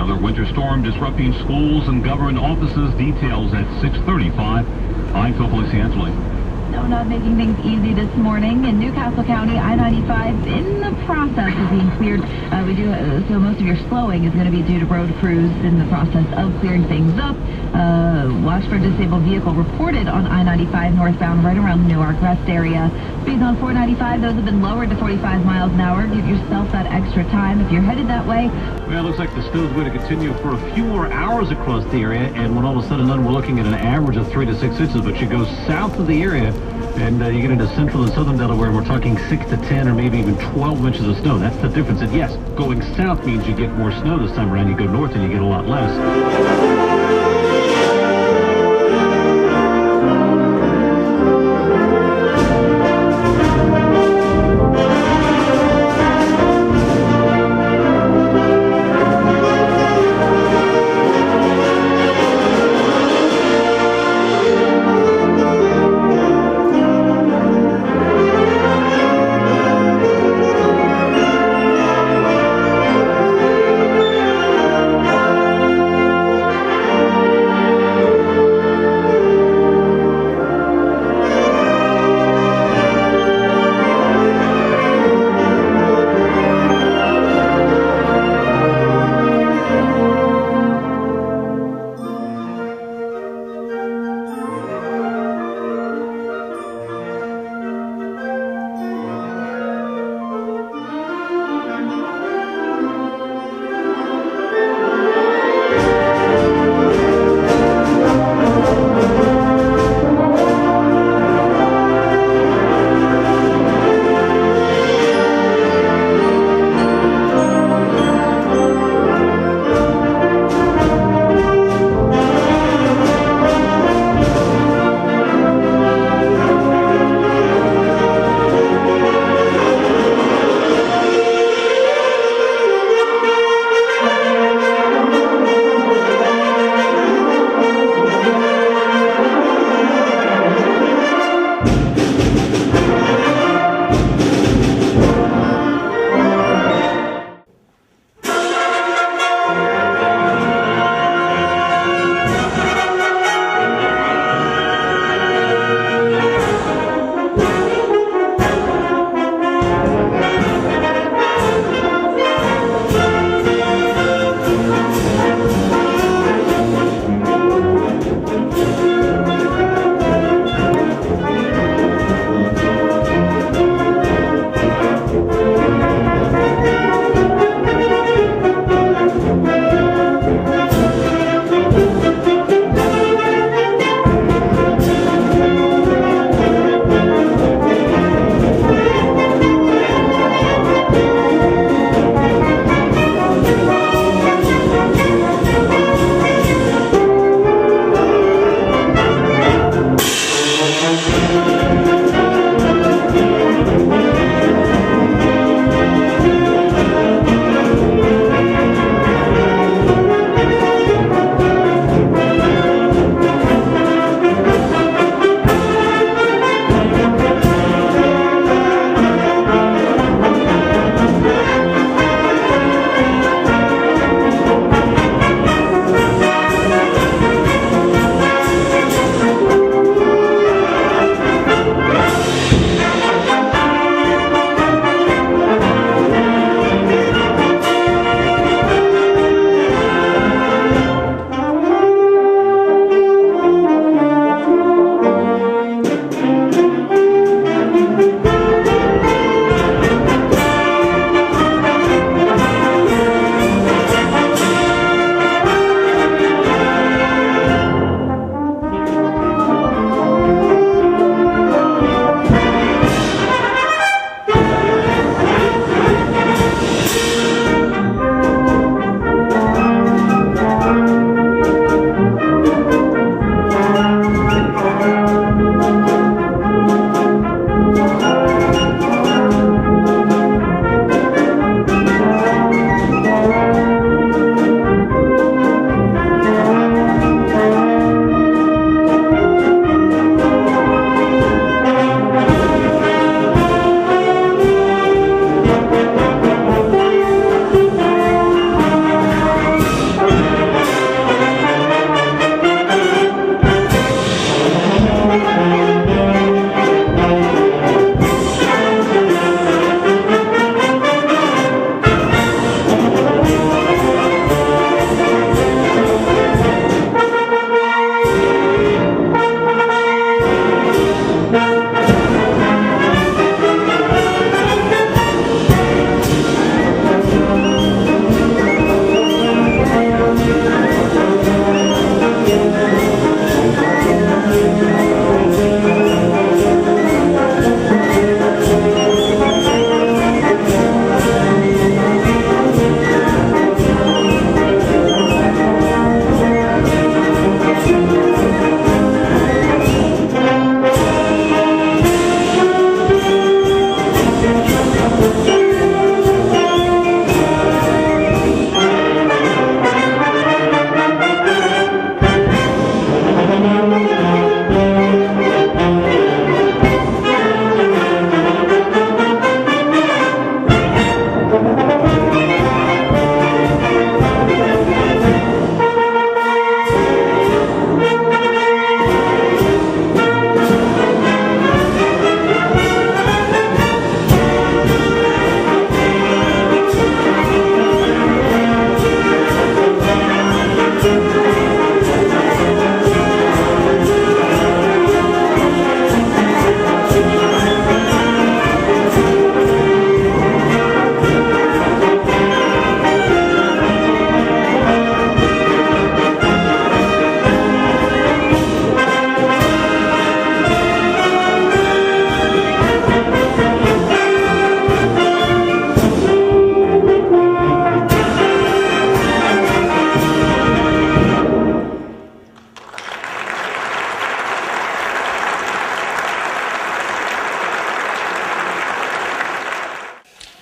Another winter storm disrupting schools and government offices. Details at 6:35. I'm Phil Felicianti. No, not making things easy this morning. In Newcastle County, I-95 in the process of being cleared. So most of your slowing is going to be due to road crews in the process of clearing things up. Watch for a disabled vehicle reported on I-95 northbound right around the Newark Rest area. Speeds on 495, those have been lowered to 45 miles an hour. Give yourself that extra time if you're headed that way. Well, it looks like the snow's going to continue for a few more hours across the area, and when all is said and done, we're looking at an average of 3 to 6 inches. But you go south of the area, and you get into central and southern Delaware, we're talking 6 to 10 or maybe even 12 inches of snow. That's the difference. And yes, going south means you get more snow this time around. You go north and you get a lot less.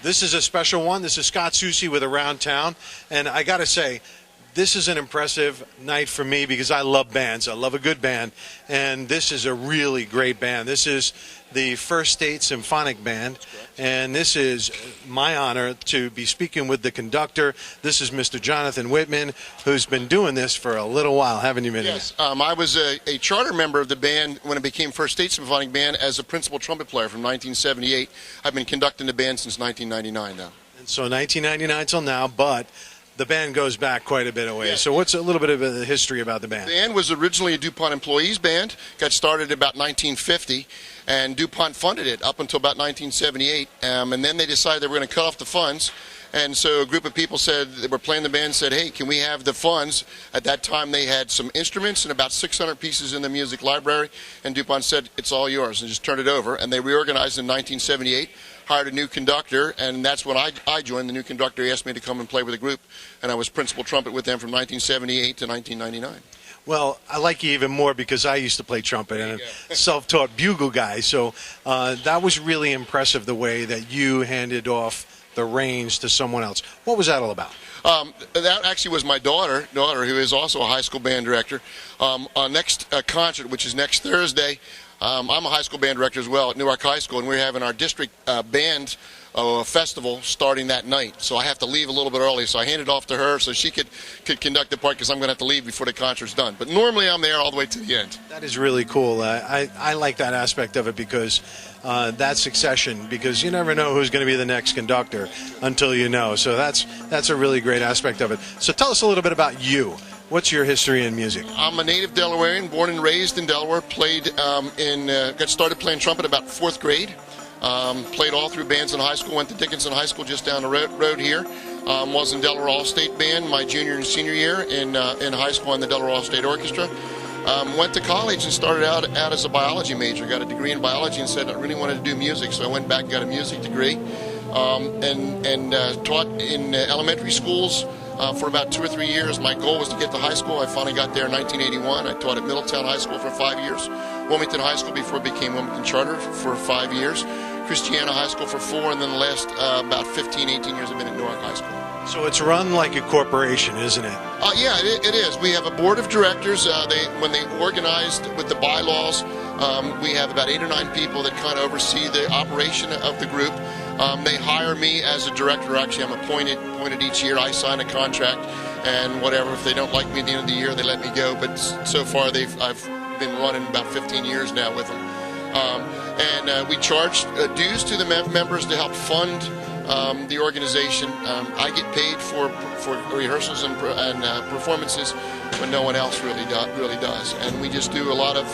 This is a special one. This is Scott Soucy with Around Town. And I got to say, this is an impressive night for me because I love bands. I love a good band. And this is a really great band. This is the First State Symphonic Band. And this is my honor to be speaking with the conductor. This is Mr. Jonathan Whitman, who's been doing this for a little while, haven't you, Minnie? Yes. I was a charter member of the band when it became First State Symphonic Band as a principal trumpet player from 1978. I've been conducting the band since 1999 now. And so 1999 till now, but the band goes back quite a bit away. Yeah. So what's a little bit of a history about the band? The band was originally a DuPont employees band, got started about 1950, and DuPont funded it up until about 1978. And then they decided they were going to cut off the funds. And so a group of people said, they were playing the band, said, hey, can we have the funds? At that time, they had some instruments and about 600 pieces in the music library. And DuPont said, it's all yours, and just turned it over. And they reorganized in 1978, hired a new conductor, and that's when I joined. The new conductor asked me to come and play with the group, and I was principal trumpet with them from 1978 to 1999. Well, I like you even more because I used to play trumpet and a self-taught bugle guy. So that was really impressive, the way that you handed off the reins to someone else. What was that all about? That actually was my daughter, who is also a high school band director. Our next concert, which is next Thursday, I'm a high school band director as well at Newark High School, and we're having our district band festival starting that night. So I have to leave a little bit early, so I handed it off to her so she could conduct the part because I'm going to have to leave before the concert's done. But normally I'm there all the way to the end. That is really cool. I like that aspect of it because that succession, because you never know who's going to be the next conductor until you know. So that's a really great aspect of it. So tell us a little bit about you. What's your history in music? I'm a native Delawarean, born and raised in Delaware. Got started playing trumpet about 4th grade. Played all through bands in high school. Went to Dickinson High School just down the road here. Was in Delaware All-State Band my junior and senior year in high school in the Delaware All-State Orchestra. Went to college and started out as a biology major. Got a degree in biology and said I really wanted to do music, so I went back and got a music degree. And taught in elementary schools for about 2 or 3 years. My goal was to get to high school. I finally got there in 1981. I taught at Middletown High School for 5 years, Wilmington High School before it became Wilmington Charter for 5 years, Christiana High School for 4, and then the last about 15, 18 years I've been at Newark High School. So it's run like a corporation, isn't it? Yeah, it is. We have a board of directors. When they organized with the bylaws, we have about 8 or 9 people that kind of oversee the operation of the group. They hire me as a director. Actually, I'm appointed each year. I sign a contract, and whatever. If they don't like me at the end of the year, they let me go. But so far, I've been running about 15 years now with them. And we charge dues to the members to help fund the organization. I get paid for rehearsals and performances when no one else really does. And we just do a lot of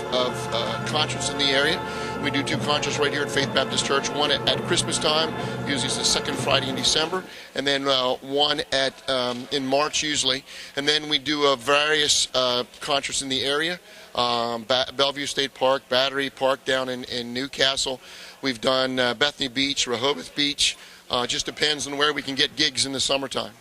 concerts in the area. We do 2 concerts right here at Faith Baptist Church, one at Christmas time, usually it's the second Friday in December, and then one in March usually. And then we do various concerts in the area, Bellevue State Park, Battery Park down in Newcastle. We've done Bethany Beach, Rehoboth Beach. Just depends on where we can get gigs in the summertime.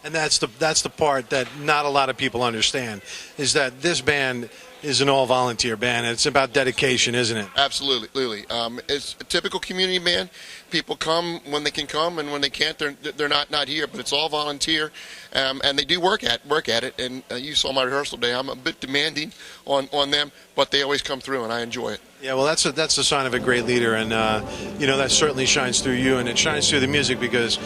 And that's the part that not a lot of people understand, is that this band is an all-volunteer band. It's about dedication, isn't it? Absolutely. It's a typical community band. People come when they can come, and when they can't, they're not here. But it's all volunteer, and they do work at it. And you saw my rehearsal day. I'm a bit demanding on them, but they always come through, and I enjoy it. Yeah, well, that's the sign of a great leader, and that certainly shines through you, and it shines through the music because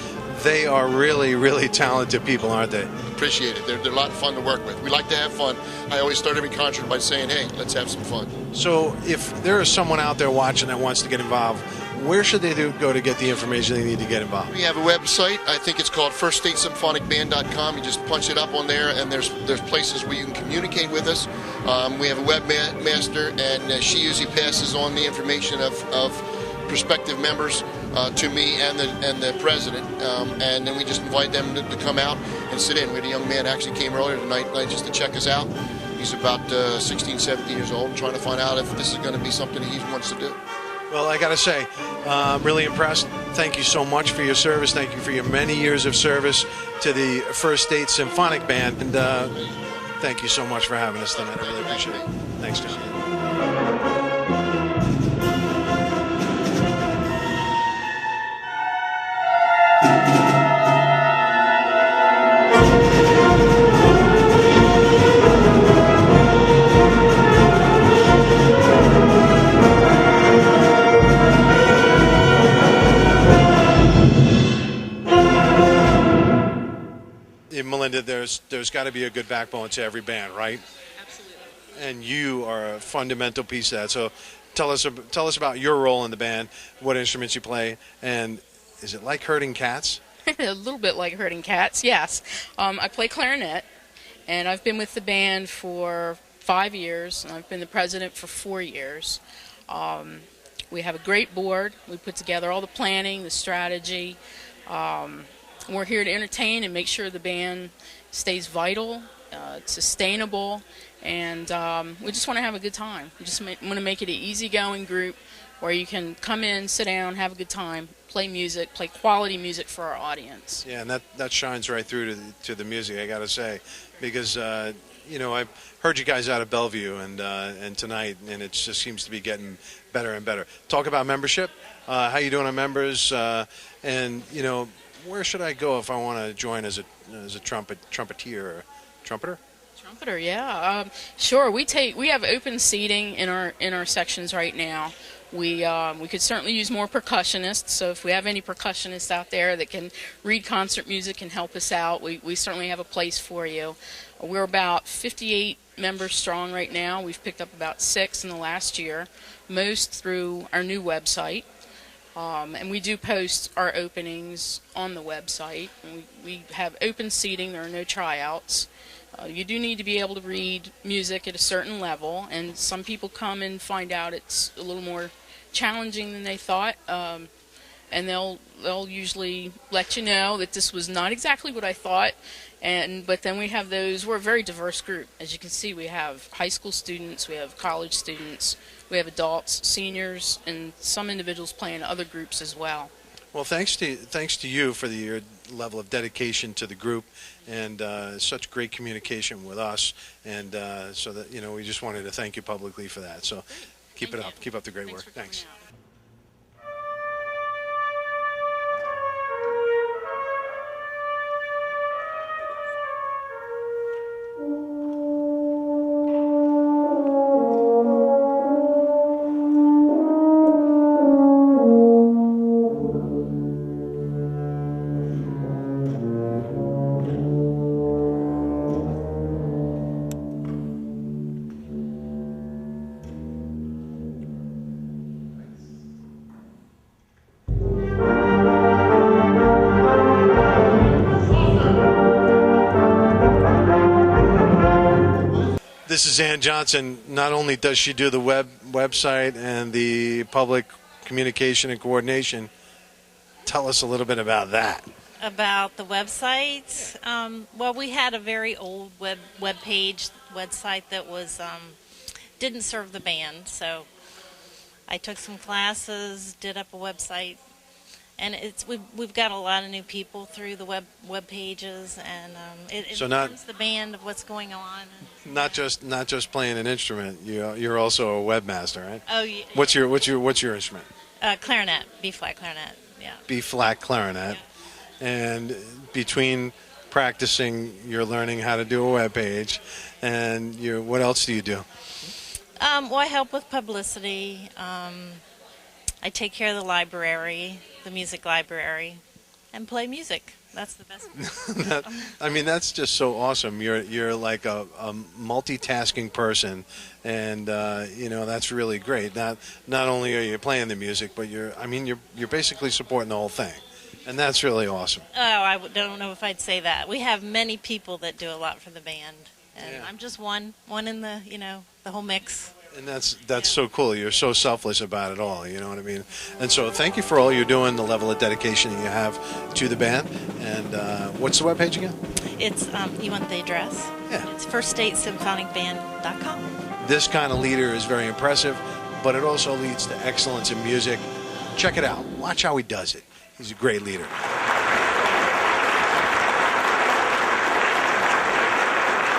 they are really, really talented people, aren't they? Appreciate it. They're a lot of fun to work with. We like to have fun. I always start every concert by saying, hey, let's have some fun. So if there is someone out there watching that wants to get involved, where should they go to get the information they need to get involved? We have a website. I think it's called firststatesymphonicband.com. You just punch it up on there, and there's places where you can communicate with us. We have a webmaster, and she usually passes on the information of prospective members to me and the president, and then we just invite them to come out and sit in. We had a young man actually came earlier tonight just to check us out. He's about 16, 17 years old, and trying to find out if this is going to be something he wants to do. Well, I got to say, I'm really impressed. Thank you so much for your service. Thank you for your many years of service to the First State Symphonic Band, and thank you so much for having us tonight. I really appreciate it. Thanks, John. there's got to be a good backbone to every band, right? Absolutely. And you are a fundamental piece of that. So tell us about your role in the band, what instruments you play, and is it like herding cats? A little bit like herding cats, yes. I play clarinet, and I've been with the band for 5 years, and I've been the president for 4 years. We have a great board. We put together all the planning, the strategy. We're here to entertain and make sure the band stays vital, sustainable, and we just want to have a good time. We just want to make it an easygoing group where you can come in, sit down, have a good time, play music, play quality music for our audience. Yeah, and that shines right through to the music, I got to say, because I heard you guys out of Bellevue and tonight, and it just seems to be getting better and better. Talk about membership. How you doing on members? And where should I go if I want to join as a trumpeter or trumpeter? Trumpeter, yeah, sure. We have open seating in our sections right now. We could certainly use more percussionists. So if we have any percussionists out there that can read concert music and help us out, we certainly have a place for you. We're about 58 members strong right now. We've picked up about 6 in the last year, most through our new website. And we do post our openings on the website. We have open seating. There are no tryouts. You do need to be able to read music at a certain level, and some people come and find out it's a little more challenging than they thought, and they'll usually let you know that this was not exactly what I thought. But then we're a very diverse group. As you can see, we have high school students, we have college students, we have adults, seniors, and some individuals play in other groups as well. Well, thanks to you for your level of dedication to the group and such great communication with us, and so that we just wanted to thank you publicly for that. So keep it up. Keep up the great work. Thanks. This is Ann Johnson. Not only does she do the website and the public communication and coordination, tell us a little bit about that. About the website, well, we had a very old website that was didn't serve the band, so I took some classes, did up a website, and we've got a lot of new people through the web pages, and it informs the band of what's going on. Not just playing an instrument. You're also a webmaster, right? Oh yeah. What's your instrument? Clarinet, B-flat clarinet. Yeah. B-flat clarinet. Yeah. And between practicing, you're learning how to do a web page, and what else do you do? Well, I help with publicity. I take care of the library, the music library, and play music. That's the best. That's just so awesome. You're like a multitasking person, and that's really great. Not only are you playing the music, but you're basically supporting the whole thing, and that's really awesome. Oh, I don't know if I'd say that. We have many people that do a lot for the band, and yeah. I'm just one in the the whole mix. And that's so cool. You're so selfless about it all, you know what I mean? And so thank you for all you're doing, the level of dedication that you have to the band. And what's the webpage again? It's, you want the address? Yeah. It's firststatesymphonic.com. This kind of leader is very impressive, but it also leads to excellence in music. Check it out. Watch how he does it. He's a great leader.